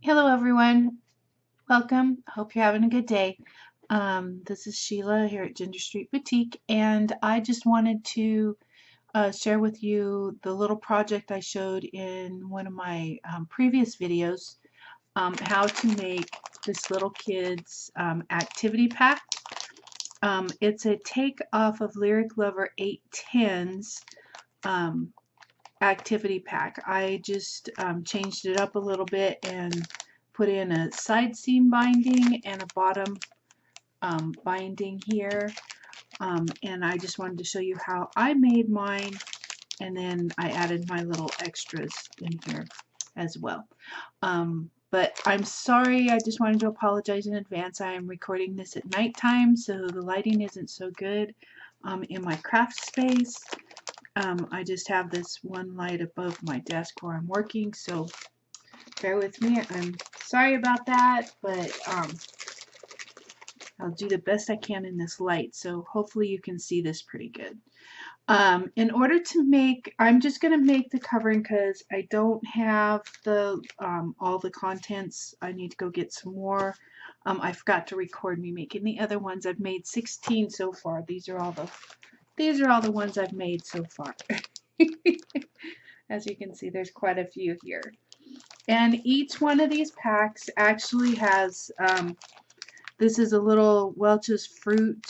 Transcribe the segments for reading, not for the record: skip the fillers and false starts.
Hello everyone, welcome. Hope you're having a good day. This is Sheila here at Ginger Street Boutique, and I just wanted to share with you the little project I showed in one of my previous videos, how to make this little kid's activity pack. It's a take off of Lyric Lover 810's activity pack. I just changed it up a little bit and put in a side seam binding and a bottom binding here, and I just wanted to show you how I made mine, and then I added my little extras in here as well. But I'm sorry, I just wanted to apologize in advance. I am recording this at nighttime, so the lighting isn't so good in my craft space. I just have this one light above my desk where I'm working, so bear with me. I'm sorry about that, but I'll do the best I can in this light, so hopefully you can see this pretty good. In order to make, I'm just going to make the covering because I don't have the all the contents. I need to go get some more. I forgot to record me making the other ones. I've made 16 so far. These are all the ones I've made so far. As you can see, there's quite a few here. And each one of these packs actually has, this is a little Welch's fruit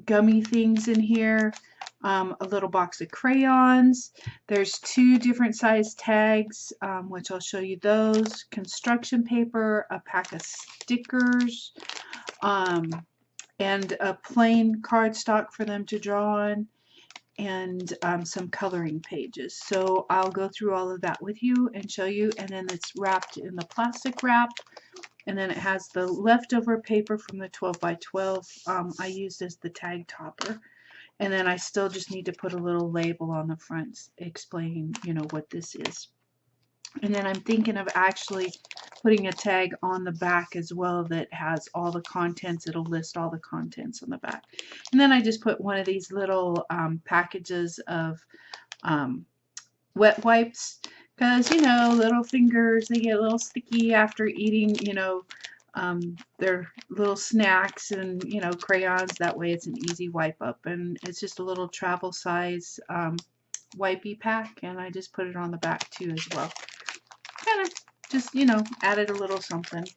gummy things in here, a little box of crayons. There's 2 different size tags, which I'll show you those, construction paper, a pack of stickers, and a plain cardstock for them to draw on, and some coloring pages. So I'll go through all of that with you and show you, and then it's wrapped in the plastic wrap, and then it has the leftover paper from the 12 by 12 I used as the tag topper, and then I still just need to put a little label on the front explaining, you know, what this is. And then I'm thinking of actually putting a tag on the back as well that has all the contents. It'll list all the contents on the back. And then I just put one of these little packages of wet wipes, because, you know, little fingers, they get a little sticky after eating, you know, their little snacks, and, you know, crayons. That way it's an easy wipe up, and it's just a little travel size wipey pack, and I just put it on the back too as well. Kind of just, you know, added a little something.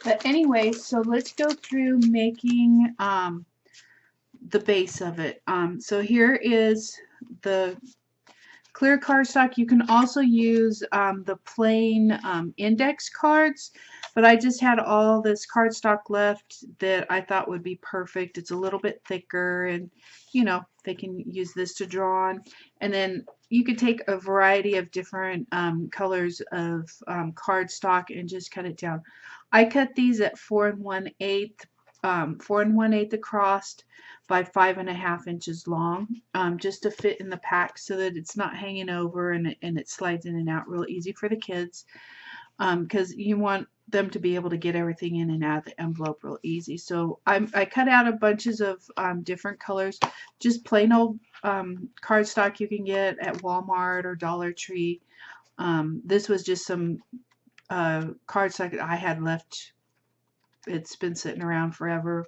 But anyway, so let's go through making the base of it. So here is the clear cardstock. You can also use the plain index cards, but I just had all this cardstock left that I thought would be perfect. It's a little bit thicker, and, you know, they can use this to draw on. And then you could take a variety of different colors of cardstock and just cut it down. I cut these at 4 1/8, 4 1/8 across by 5.5 inches long, just to fit in the pack so that it's not hanging over, and it slides in and out real easy for the kids, because you want them to be able to get everything in and out of the envelope real easy. So I cut out a bunches of different colors, just plain old cardstock you can get at Walmart or Dollar Tree. This was just some cardstock that I had left. It's been sitting around forever,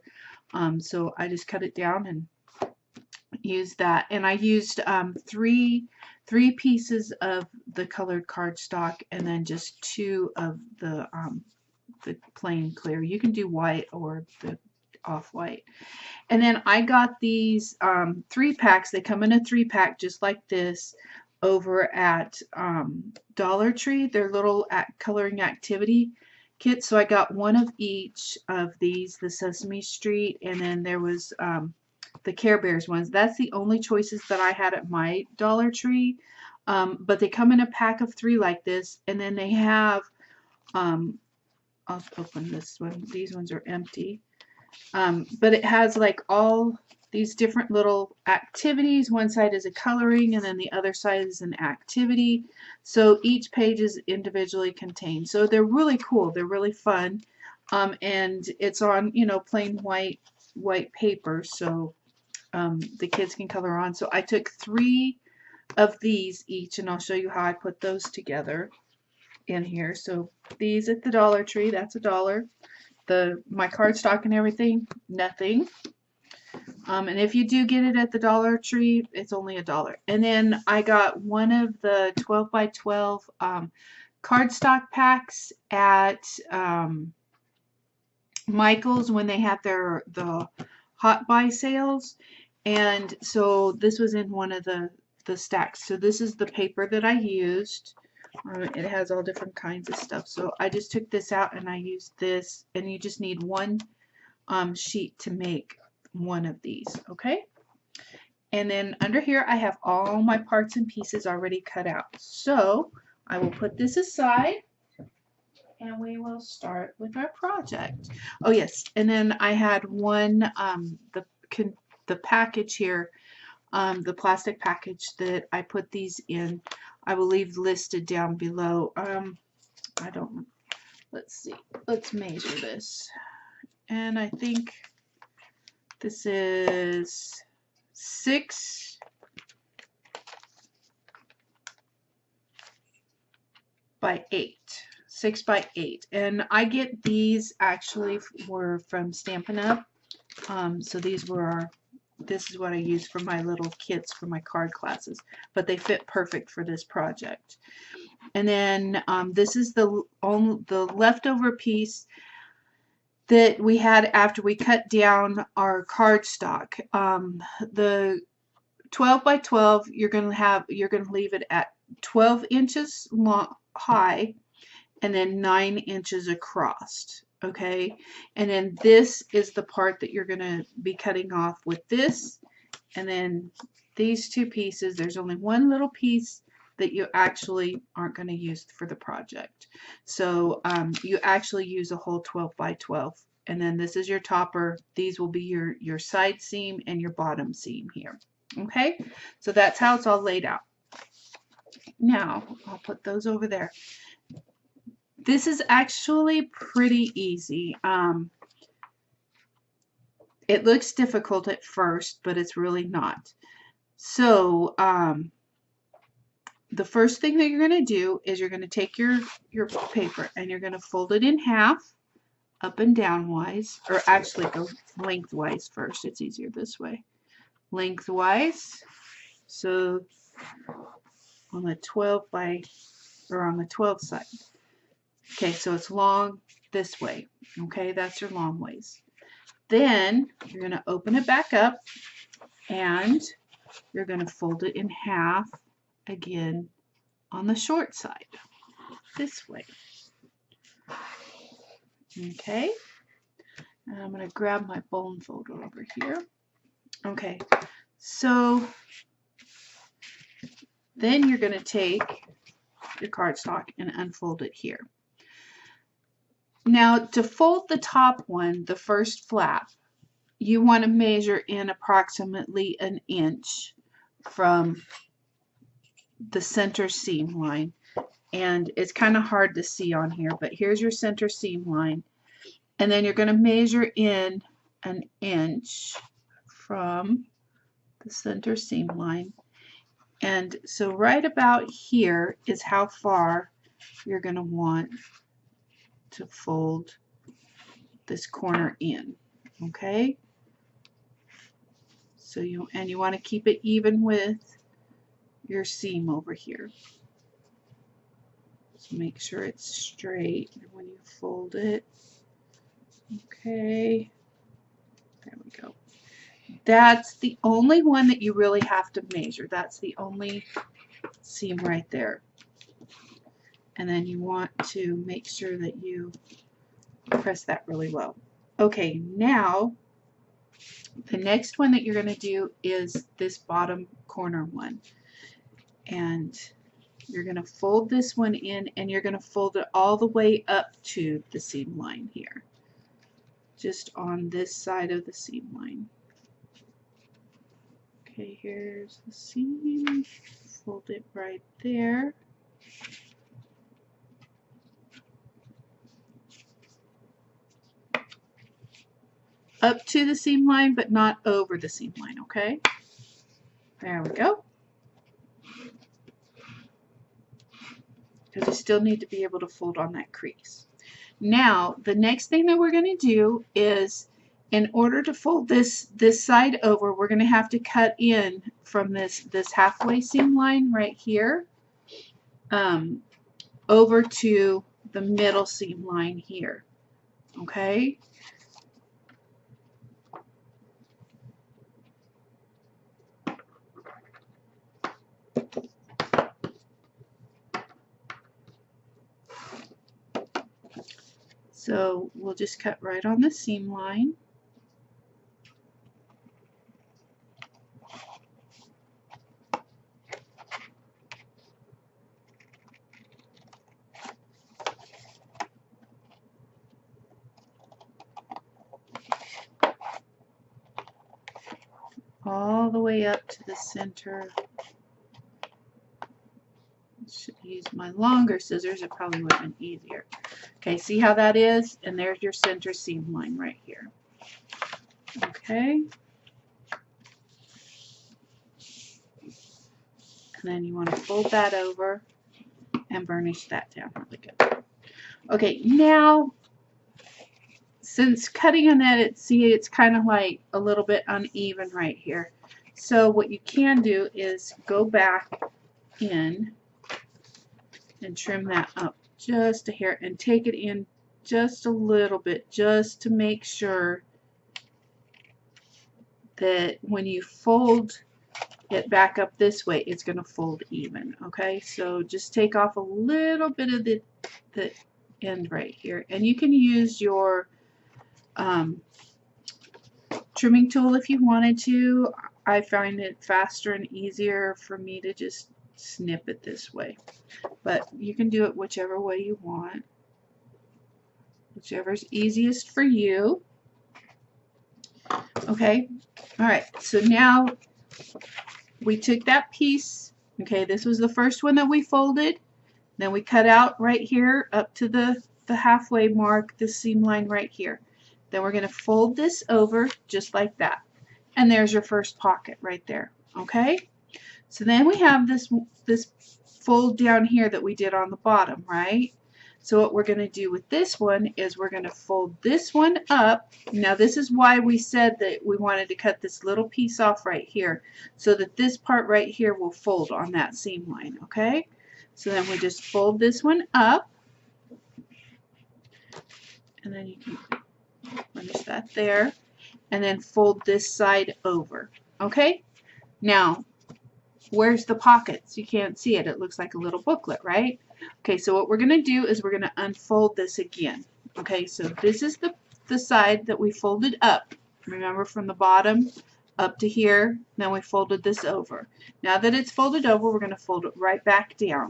so I just cut it down and used that. And I used three pieces of the colored cardstock, and then just 2 of the plain clear. You can do white or the off-white. And then I got these 3 packs. They come in a 3-pack just like this over at Dollar Tree. They're little coloring activity kits. So I got one of each of these, the Sesame Street, and then there was the Care Bears ones. That's the only choices that I had at my Dollar Tree. But they come in a pack of 3 like this, and then they have, I'll open this one. These ones are empty. But it has like all these different little activities. One side is a coloring, and then the other side is an activity. So each page is individually contained. So they're really cool. They're really fun. And it's on, you know, plain white paper, so the kids can color on. So I took 3 of these each, and I'll show you how I put those together. in here. So these at the Dollar Tree, that's $1. My cardstock and everything, nothing. And if you do get it at the Dollar Tree, it's only $1. And then I got one of the 12 by 12 cardstock packs at Michael's when they had the hot buy sales. And so this was in one of the stacks. So this is the paper that I used. It has all different kinds of stuff. So I just took this out and I used this, and you just need one sheet to make one of these, okay? And then under here I have all my parts and pieces already cut out. So I will put this aside and we will start with our project. Oh yes, and then I had one, the package here, the plastic package that I put these in, I will leave listed down below. I don't, let's see, let's measure this. And I think this is 6 by 8. 6 by 8. And I get these actually were from Stampin' Up. So these were this is what I use for my little kits for my card classes, but they fit perfect for this project. And then this is the leftover piece that we had after we cut down our cardstock. The 12 by 12, you're going to leave it at 12 inches long, high, and then 9 inches across. Okay, and then this is the part that you're going to be cutting off with this, and then these two pieces. There's only one little piece that you actually aren't going to use for the project. So you actually use a whole 12 by 12. And then this is your topper. These will be your side seam and your bottom seam here. Okay, so that's how it's all laid out. Now I'll put those over there. This is actually pretty easy. It looks difficult at first, but it's really not. So the first thing that you're going to do is you're going to take your paper and you're going to fold it in half, up and downwise, or actually go lengthwise first. It's easier this way. Lengthwise. So on the 12 by, or on the 12 side. Okay, so it's long this way. Okay, that's your long ways. Then you're going to open it back up and you're going to fold it in half again on the short side, this way. Okay, and I'm going to grab my bone folder over here. Okay, so then you're going to take your cardstock and unfold it here. Now, to fold the top one, the first flap, you want to measure in approximately 1 inch from the center seam line. And it's kind of hard to see on here, but here's your center seam line. And then you're going to measure in 1 inch from the center seam line. And so right about here is how far you're going to want to fold this corner in. Okay, so you want to keep it even with your seam over here. So make sure it's straight when you fold it. Okay, there we go. That's the only one that you really have to measure. That's the only seam right there. And then you want to make sure that you press that really well. Okay, now the next one that you're going to do is this bottom corner one. And you're going to fold this one in and you're going to fold it all the way up to the seam line here. Just on this side of the seam line. Okay, here's the seam. Fold it right there. Up to the seam line, but not over the seam line, okay? There we go. because you still need to be able to fold on that crease. Now, the next thing that we're going to do is, in order to fold this side over, we're going to have to cut in from this halfway seam line right here over to the middle seam line here. Okay? So we'll just cut right on the seam line. All the way up to the center. Should use my longer scissors, it probably would have been easier. Okay, see how that is? And there's your center seam line right here. Okay. And then you want to fold that over and burnish that down really good. Okay, now since cutting on that, see it's kind of like a little bit uneven right here. So what you can do is go back in and trim that up just a hair and take it in just a little bit, just to make sure that when you fold it back up this way, it's going to fold even. Okay, so just take off a little bit of the end right here, and you can use your trimming tool if you wanted to. I find it faster and easier for me to just snip it this way, but you can do it whichever way you want, whichever's easiest for you. Okay, all right, so now we took that piece. Okay, this was the first one that we folded, then we cut out right here up to the halfway mark, the seam line right here. Then we're going to fold this over just like that, and there's your first pocket right there. Okay, so then we have this fold down here that we did on the bottom, right? So what we're going to do with this one is we're going to fold this one up. Now this is why we said that we wanted to cut this little piece off right here, so that this part right here will fold on that seam line. Okay, so then we just fold this one up, and then you can finish that there, and then fold this side over. Okay, now where's the pockets? You can't see it. It looks like a little booklet, right? Okay, so what we're going to do is we're going to unfold this again. Okay, so this is the side that we folded up. Remember, from the bottom up to here, then we folded this over. Now that it's folded over, we're going to fold it right back down.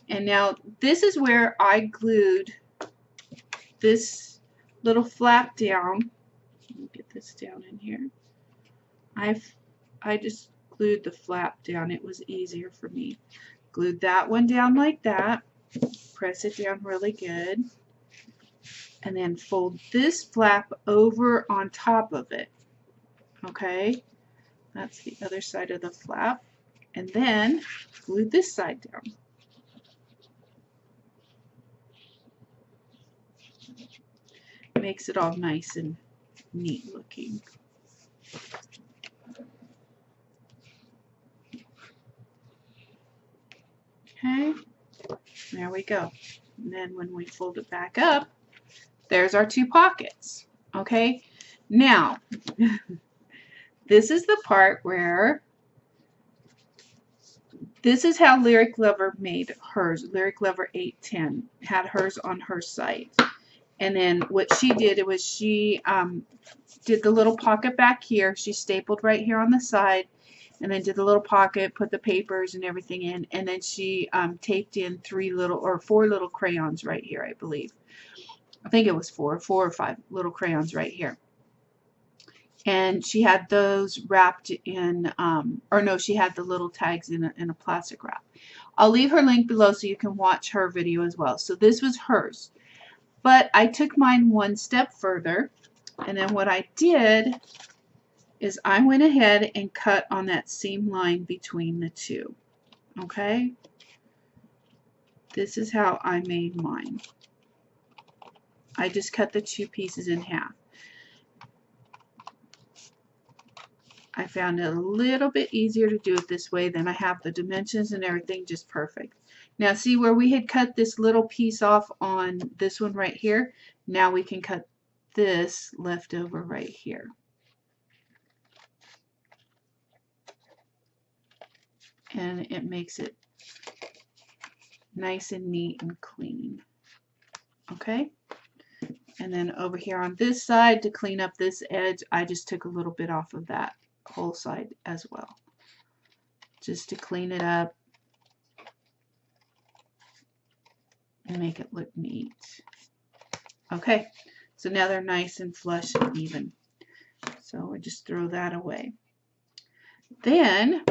And now this is where I glued this little flap down. Let me get this down in here. I just glued the flap down. It was easier for me. Glued that one down like that. Press it down really good. And then fold this flap over on top of it. Okay, that's the other side of the flap. And then glue this side down. Makes it all nice and neat looking. Okay, there we go. And then when we fold it back up, there's our two pockets. Okay, now this is the part where this is how Lyric Lover made hers. Lyric Lover 810 had hers on her site. And then what she did was she did the little pocket back here. She stapled right here on the side, and then did the little pocket, put the papers and everything in, and then she taped in 4 little crayons right here, I believe. I think it was 4 or 5 little crayons right here. And she had those wrapped in, or no, she had the little tags in a plastic wrap. I'll leave her link below so you can watch her video as well. So this was hers. But I took mine one step further, and then what I did is I went ahead and cut on that seam line between the two. Okay? This is how I made mine. I just cut the two pieces in half. I found it a little bit easier to do it this way, then I have the dimensions and everything just perfect. Now see where we had cut this little piece off on this one right here? Now we can cut this left over right here. And it makes it nice and neat and clean. Okay? And then over here on this side, to clean up this edge, I just took a little bit off of that whole side as well, just to clean it up and make it look neat. Okay, so now they're nice and flush and even. So we just throw that away. Then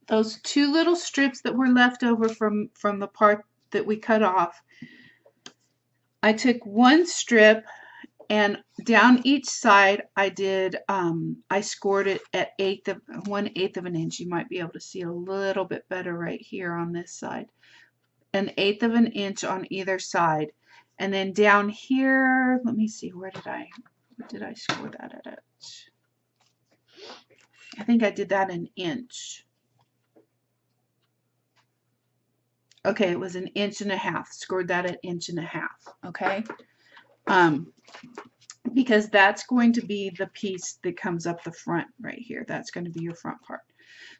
those two little strips that were left over from the part that we cut off, I took one strip and down each side I did, I scored it at 1/8 of an inch. You might be able to see a little bit better right here on this side. 1/8 of an inch on either side. And then down here, let me see, where did I score that at? I think I did that an inch. Okay, it was 1.5 inches. Scored that at 1.5 inches. Okay. Because that's going to be the piece that comes up the front right here. That's going to be your front part.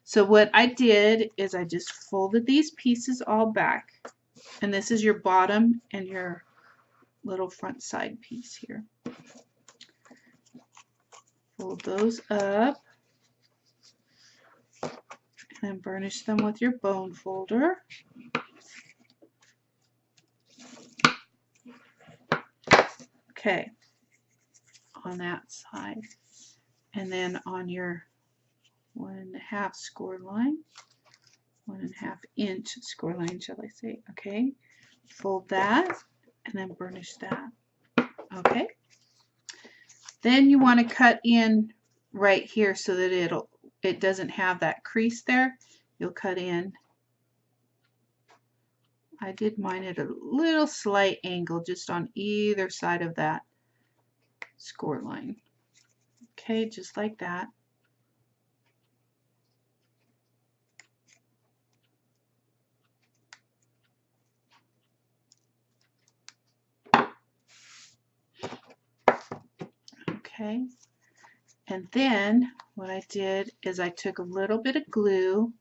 So what I did is I just folded these pieces all back, and this is your bottom and your little front side piece here. Fold those up and then burnish them with your bone folder. Okay, on that side, and then on your 1.5 score line, 1.5 inch score line, shall I say? Okay, fold that and then burnish that. Okay, then you want to cut in right here so that it doesn't have that crease there. You'll cut in. I did mine at a little slight angle just on either side of that score line. Okay, just like that. Okay, and then what I did is I took a little bit of glue,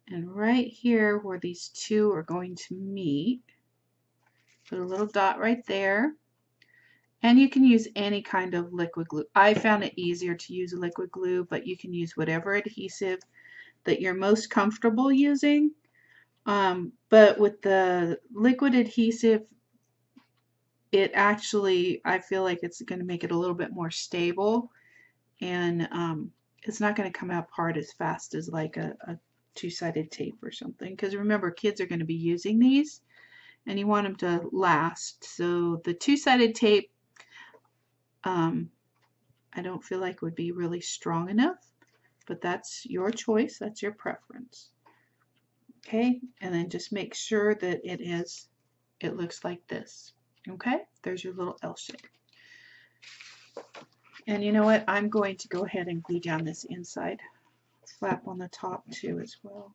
and right here where these two are going to meet, put a little dot right there. And you can use any kind of liquid glue. I found it easier to use liquid glue, but you can use whatever adhesive that you're most comfortable using. But with the liquid adhesive, it actually, I feel like it's going to make it a little bit more stable, and it's not going to come apart as fast as like a two-sided tape or something. Because remember, kids are going to be using these, and you want them to last. So the two-sided tape, I don't feel like would be really strong enough, but that's your choice, that's your preference. Okay, and then just make sure that it looks like this. Okay, there's your little L shape. And you know what, I'm going to go ahead and glue down this inside flap on the top too as well.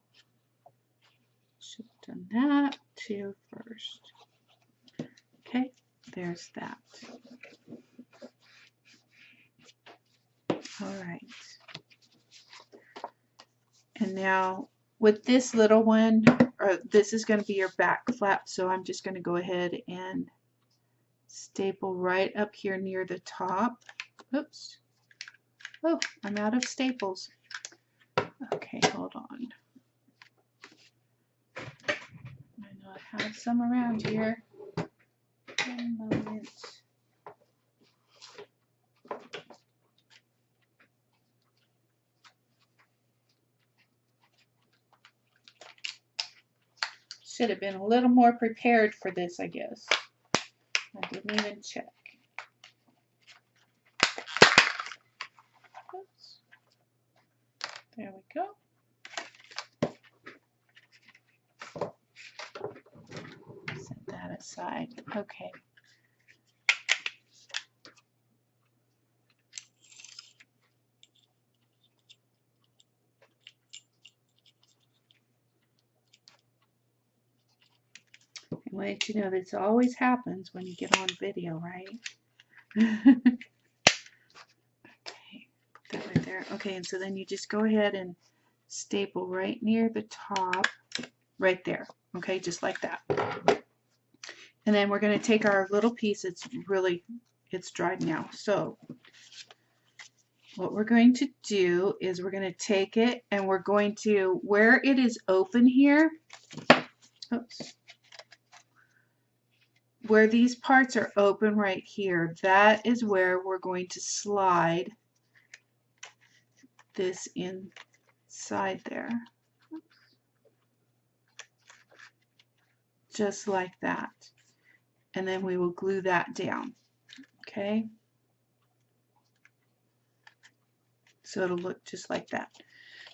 Should have done that too first. Okay, there's that. All right. And now with this little one, this is going to be your back flap, so I'm just going to go ahead and staple right up here near the top. Oops. Oh, I'm out of staples. Okay, hold on. I know I have some around here. One moment. Should have been a little more prepared for this, I guess. I didn't even check. Oops. There we go. side. Okay. I want you to know this always happens when you get on video, right? Okay, put that right there. Okay, and so then you just go ahead and staple right near the top, right there. Okay, just like that. And then we're going to take our little piece. It's dried now. So what we're going to do is we're going to take it and we're going to, where it is open here, oops, where these parts are open right here, that is where we're going to slide this inside there. Just like that. And then we will glue that down. Okay? So it'll look just like that.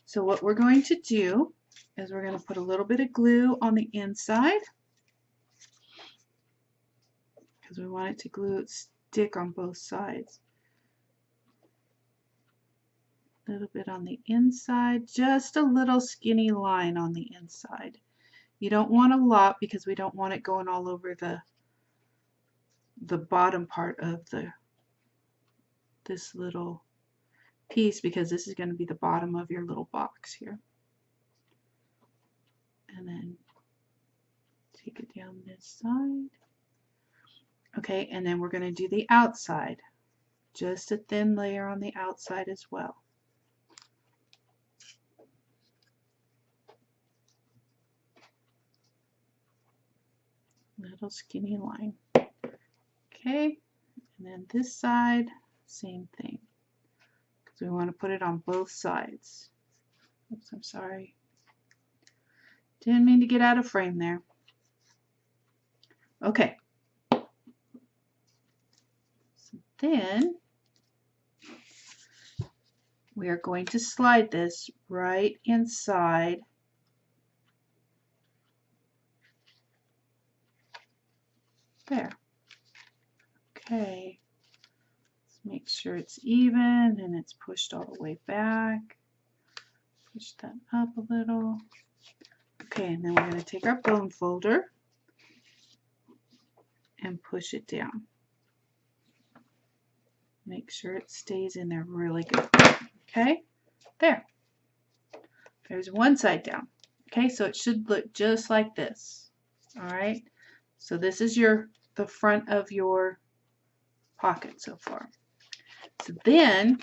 So what we're going to do is we're going to put a little bit of glue on the inside, because we want it to stick on both sides. A little bit on the inside, just a little skinny line on the inside. You don't want a lot because we don't want it going all over the bottom part of this little piece, because this is going to be the bottom of your little box here. And then take it down this side. Okay, and then we're going to do the outside. Just a thin layer on the outside as well. Little skinny line. Okay, and then this side, same thing. Because we want to put it on both sides. Oops, I'm sorry. Didn't mean to get out of frame there. Okay. So then we are going to slide this right inside there. Okay. Let's make sure it's even and it's pushed all the way back. Push that up a little. Okay, and then we're going to take our bone folder and push it down. Make sure it stays in there really good. Okay, there. There's one side down. Okay, so it should look just like this. All right, so this is the front of your pocket so far. So then,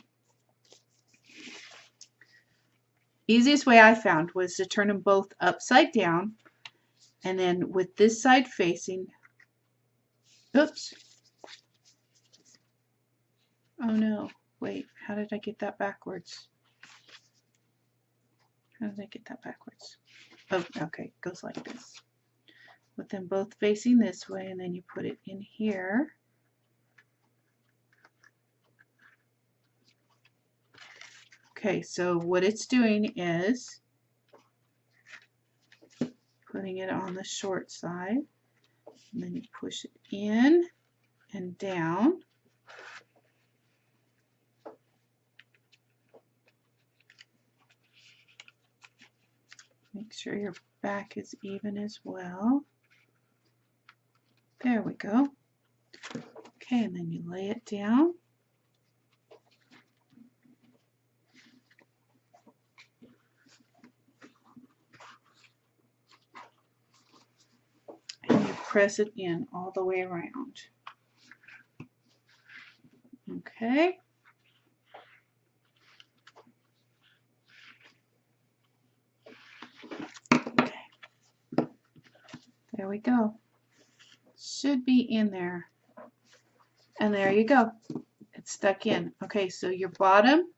easiest way I found was to turn them both upside down, and then with this side facing, oops, oh no, wait, how did I get that backwards? How did I get that backwards? Oh, okay, it goes like this. With them both facing this way, and then you put it in here. Okay, so what it's doing is putting it on the short side, and then you push it in and down. Make sure your back is even as well. There we go. Okay, and then you lay it down. And you press it in all the way around. Okay. There we go. Should be in there. And there you go. It's stuck in. Okay, so your bottom,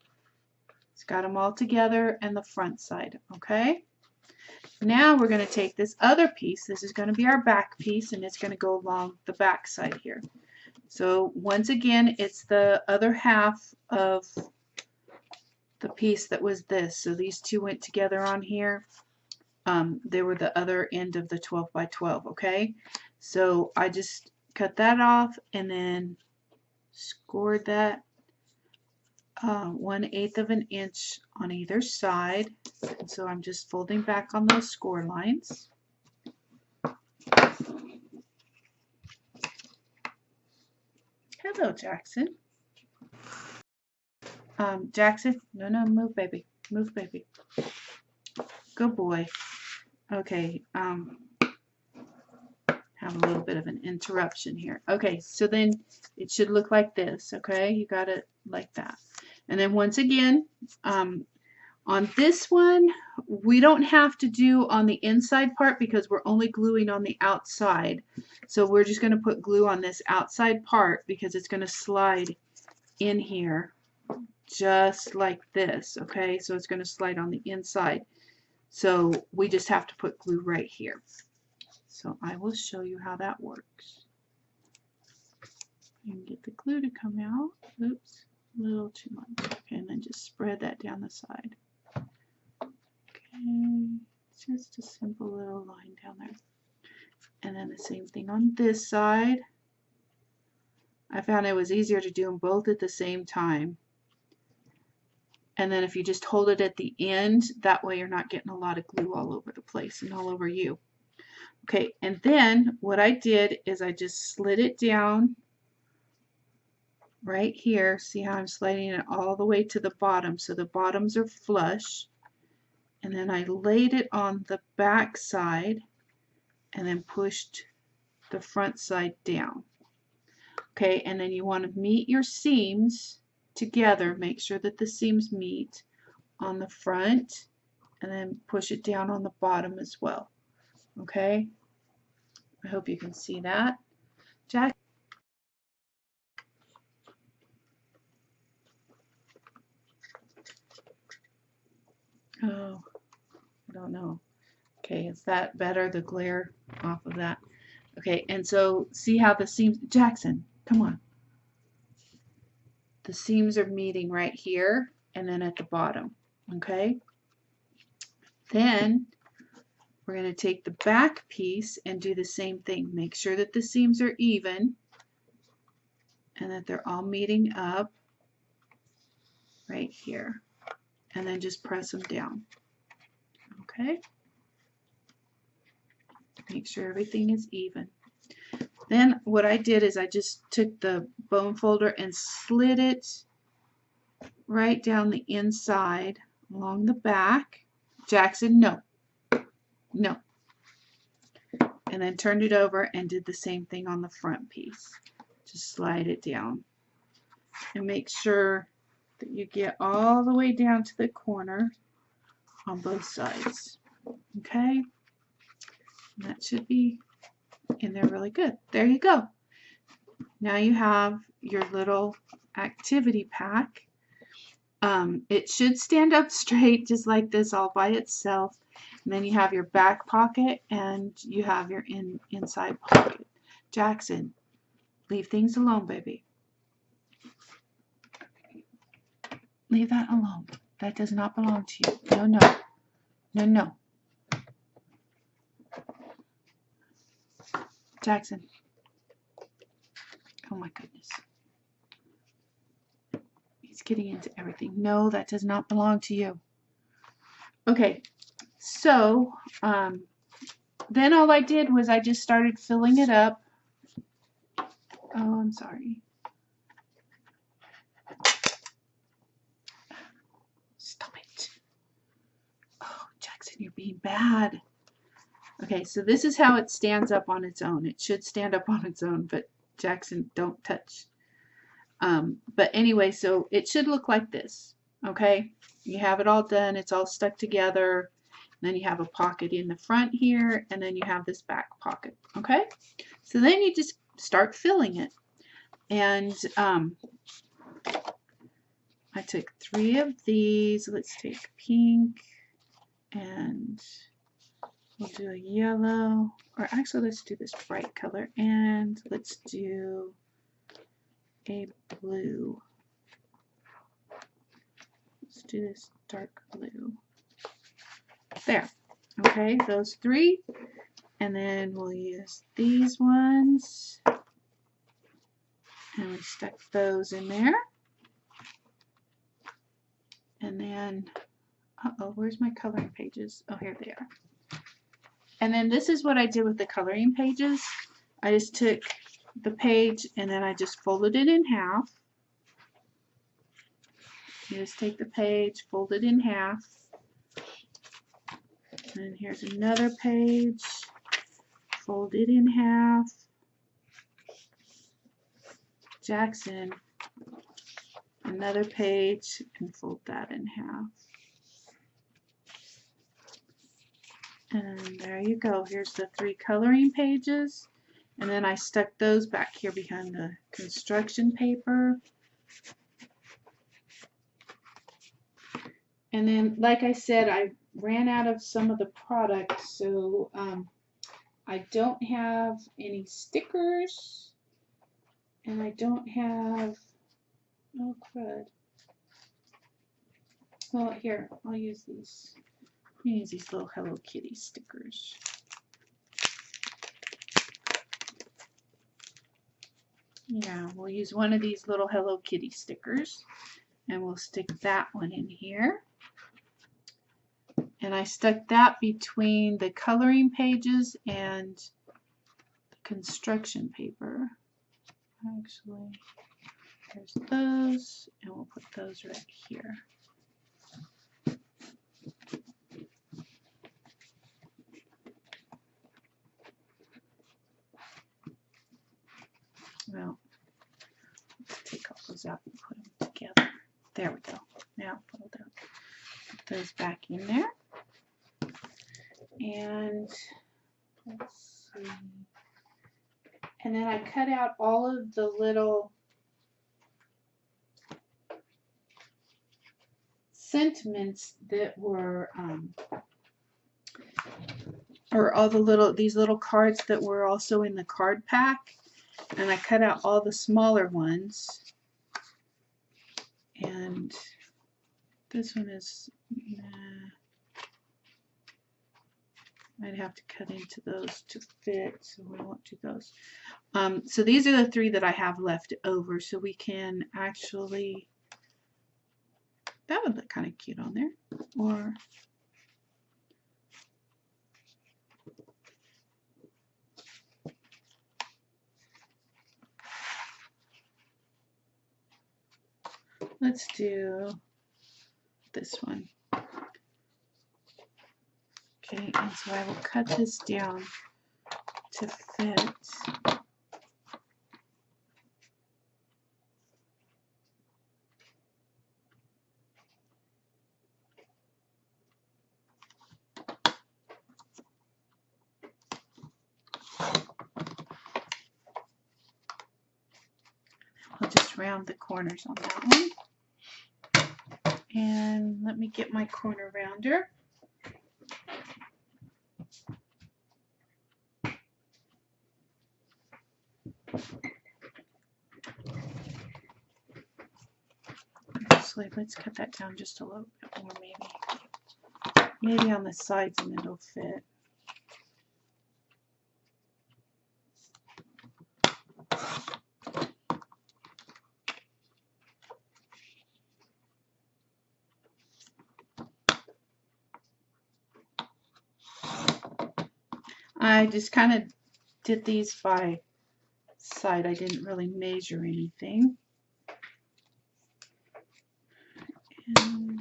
it's got them all together, and the front side. Okay. Now we're going to take this other piece. This is going to be our back piece, and it's going to go along the back side here. So once again, it's the other half of the piece that was this. So these two went together on here. they were the other end of the 12 by 12, okay? So I just cut that off and then scored that 1/8 of an inch on either side. And so I'm just folding back on those score lines. Hello, Jackson. Jackson, no, move, baby. Move, baby. Good boy. Okay, have a little bit of an interruption here. Okay, so then it should look like this, okay? You got it like that. And then once again, on this one, we don't have to do on the inside part because we're only gluing on the outside. So we're just going to put glue on this outside part because it's going to slide in here just like this, okay? So it's going to slide on the inside. So we just have to put glue right here. So I will show you how that works. You can get the glue to come out. Oops, a little too much. Okay, and then just spread that down the side. Okay, just a simple little line down there. And then the same thing on this side. I found it was easier to do them both at the same time. And then if you just hold it at the end, that way you're not getting a lot of glue all over the place and all over you. Okay, and then what I did is I just slid it down right here. See how I'm sliding it all the way to the bottom, so the bottoms are flush. And then I laid it on the back side and then pushed the front side down. Okay, and then you want to meet your seams together. Make sure that the seams meet on the front and then push it down on the bottom as well. Okay, I hope you can see that. Jack? Oh, I don't know. Okay, is that better, the glare off of that? Okay, and so see how the seams, Jackson, come on. The seams are meeting right here and then at the bottom, okay? Then we're going to take the back piece and do the same thing. Make sure that the seams are even and that they're all meeting up right here. And then just press them down, okay? Make sure everything is even. Then what I did is I just took the bone folder and slid it right down the inside along the back. Jackson, no. No. And then turned it over and did the same thing on the front piece. Just slide it down. And make sure that you get all the way down to the corner on both sides. Okay? And that should be in there really good. There you go. Now you have your little activity pack. It should stand up straight just like this all by itself. And then you have your back pocket and you have your inside pocket. Jackson, leave things alone, baby. Leave that alone. That does not belong to you. No, no. No, no. Jackson. Oh my goodness. He's getting into everything. No, that does not belong to you. Okay, so then all I did was I just started filling it up. Oh, I'm sorry. Stop it. Oh, Jackson, you're being bad. Okay, so this is how it stands up on its own. It should stand up on its own, but Jackson, don't touch. But anyway, so it should look like this. Okay, you have it all done. It's all stuck together. And then you have a pocket in the front here, and then you have this back pocket. Okay, so then you just start filling it. And I took 3 of these. Let's take pink, and we'll do a yellow, or actually let's do this bright color, and let's do a blue. Let's do this dark blue. There. Okay, those 3. And then we'll use these ones. And we stuck those in there. And then, uh-oh, where's my coloring pages? Oh, here they are. And then this is what I did with the coloring pages. I just took the page and then I just folded it in half. You just take the page, fold it in half. And here's another page, fold it in half. Jackson, another page, and fold that in half. And there you go. Here's the 3 coloring pages. And then I stuck those back here behind the construction paper. And then, like I said, I ran out of some of the products, so I don't have any stickers, and I don't have, oh crud. Well, here, I'll use these. I'll use these little Hello Kitty stickers. Yeah, we'll use one of these little Hello Kitty stickers, and we'll stick that one in here. And I stuck that between the coloring pages and the construction paper. Actually, there's those, and we'll put those right here. Well, let's take all those out and put them together. There we go. Now put those back in there. And let's see. And then I cut out all of the little sentiments that were, or all the these little cards that were also in the card pack. And I cut out all the smaller ones. And this one is, I'd have to cut into those to fit, so we won't do those. So these are the 3 that I have left over, so we can actually, that would look kind of cute on there. Or let's do this one. Okay, and so I will cut this down to fit. I'll just round the corners on that one. And let me get my corner rounder. Actually, let's cut that down just a little bit more, maybe on the sides, and it'll fit. I just kind of did these by side. I didn't really measure anything. And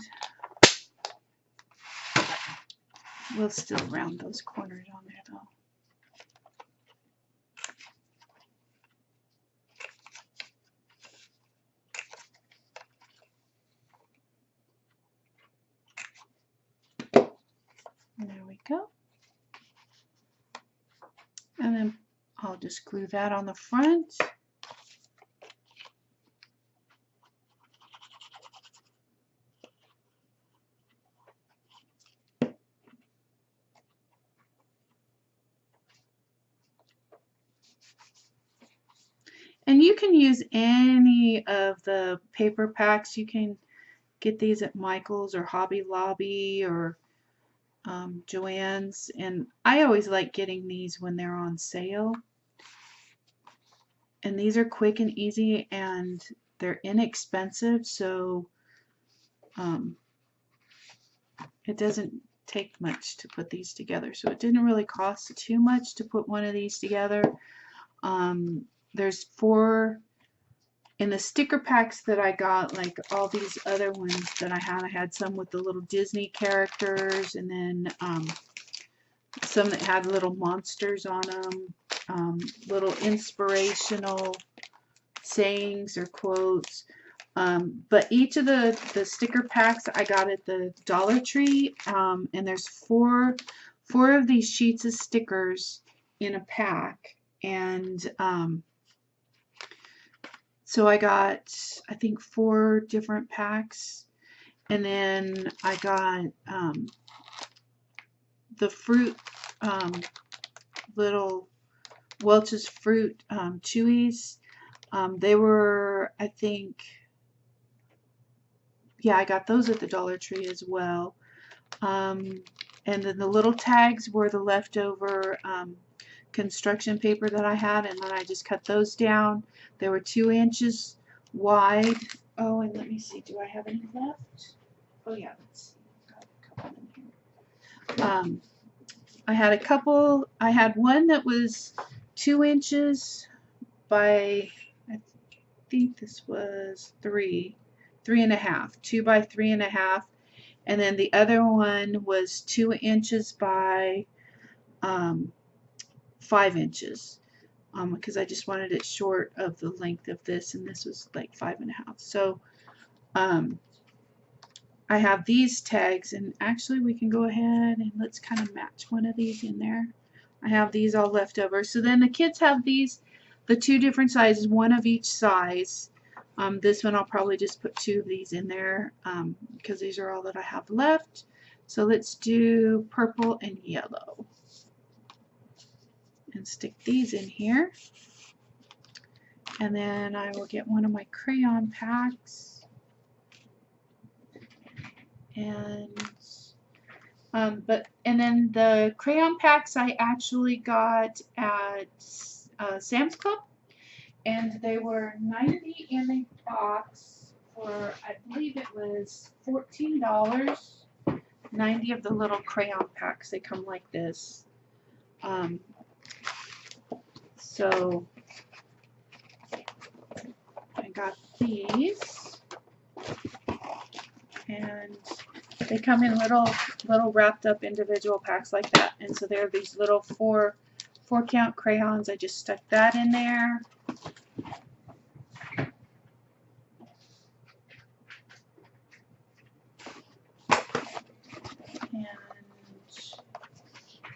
we'll still round those corners on there though. And there we go. And then I'll just glue that on the front. And you can use any of the paper packs. You can get these at Michael's or Hobby Lobby or Joann's, and I always like getting these when they're on sale. And these are quick and easy, and they're inexpensive, so it doesn't take much to put these together. So it didn't really cost too much to put one of these together. There's 4 in the sticker packs that I got, like all these other ones that I had some with the little Disney characters, and then some that had little monsters on them, little inspirational sayings or quotes. But each of the sticker packs I got at the Dollar Tree, and there's four of these sheets of stickers in a pack, and so I got, I think, 4 different packs, and then I got the fruit, little Welch's fruit chewies. They were, I think, yeah, I got those at the Dollar Tree as well. And then the little tags were the leftover construction paper that I had, and then I just cut those down. They were 2 inches wide. Oh, and let me see, do I have any left? Oh yeah, let's see. Got a couple in here. I had a couple. I had one that was 2 inches by, I think this was 3.5, 2 by 3.5, and then the other one was 2 inches by 5 inches, because I just wanted it short of the length of this, and this was like 5.5. So I have these tags, and actually we can go ahead and let's kind of match one of these in there. I have these all left over. So then the kids have these, the 2 different sizes, 1 of each size. This one I'll probably just put 2 of these in there, because these are all that I have left. So let's do purple and yellow. And stick these in here. And then I will get one of my crayon packs. And then the crayon packs I actually got at Sam's Club, and they were 90 in a box for, I believe it was $14. 90 of the little crayon packs. They come like this. So I got these, and they come in little wrapped up individual packs like that. And so there are these little 4 count crayons. I just stuck that in there. And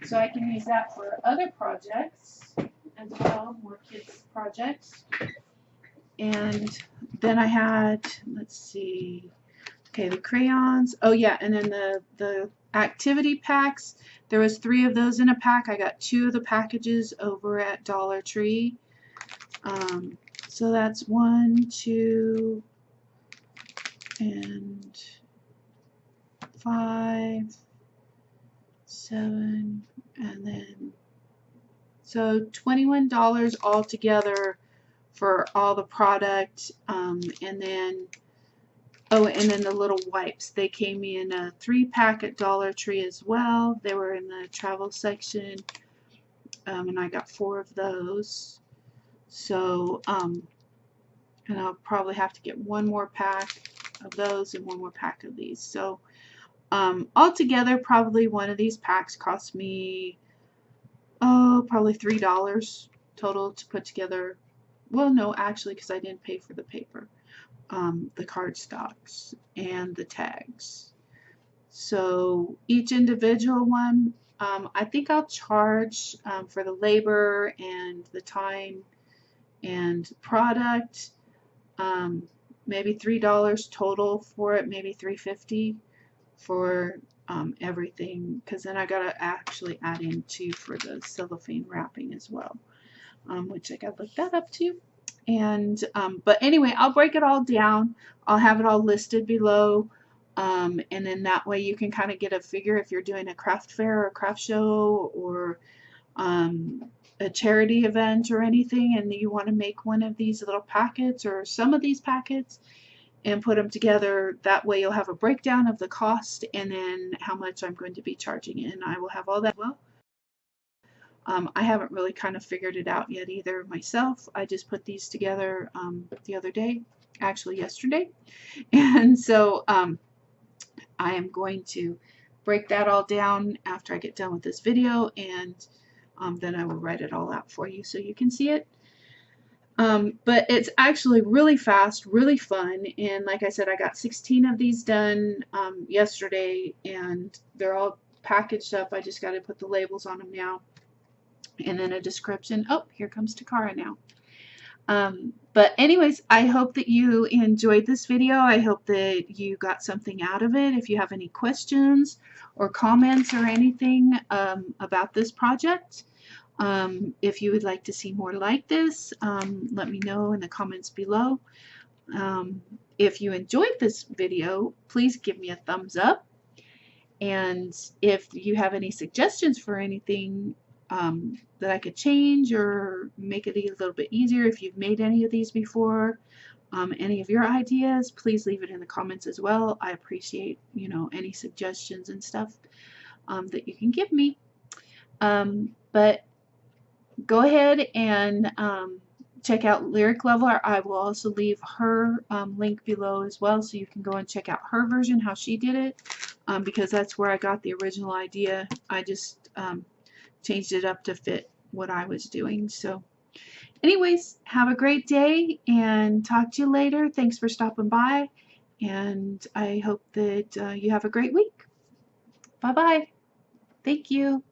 so I can use that for other projects as well, more kids projects. And then I had, let's see, okay, the crayons. Oh yeah, and then the activity packs. There was 3 of those in a pack. I got 2 of the packages over at Dollar Tree. So that's 1, 2, and 5, 7, and then so $21 altogether for all the product. And then, oh, and then the little wipes. They came in a 3-pack at Dollar Tree as well. They were in the travel section, and I got 4 of those. So, and I'll probably have to get 1 more pack of those and 1 more pack of these. So, altogether, probably one of these packs cost me, oh, probably $3 total to put together. Well, no, actually, because I didn't pay for the paper, the cardstocks, and the tags. So each individual one, I think I'll charge for the labor and the time and product, maybe $3 total for it, maybe $3.50 for everything, because then I gotta actually add in 2 for the cellophane wrapping as well, which I gotta look that up too. And but anyway, I'll break it all down. I'll have it all listed below. And then that way you can kind of get a figure if you're doing a craft fair or a craft show or a charity event or anything, and you want to make one of these little packets or some of these packets and put them together. That way you'll have a breakdown of the cost and then how much I'm going to be charging, and I will have all that. Well, I haven't really kind of figured it out yet either myself. I just put these together the other day, actually yesterday, and so I am going to break that all down after I get done with this video, and then I will write it all out for you so you can see it. But it's actually really fast, really fun, and like I said, I got 16 of these done yesterday, and they're all packaged up. I just got to put the labels on them now, and then a description. Oh, here comes Takara now. But anyways, I hope that you enjoyed this video. I hope that you got something out of it. If you have any questions or comments or anything about this project, if you would like to see more like this, let me know in the comments below. If you enjoyed this video, please give me a thumbs up. And if you have any suggestions for anything that I could change or make it a little bit easier, if you've made any of these before, any of your ideas, please leave it in the comments as well. I appreciate, you know, any suggestions and stuff that you can give me. But go ahead and check out Lyric Leveler. I will also leave her link below as well, so you can go and check out her version, how she did it, because that's where I got the original idea. I just changed it up to fit what I was doing. So anyways, have a great day and talk to you later. Thanks for stopping by, and I hope that you have a great week. Bye bye. Thank you.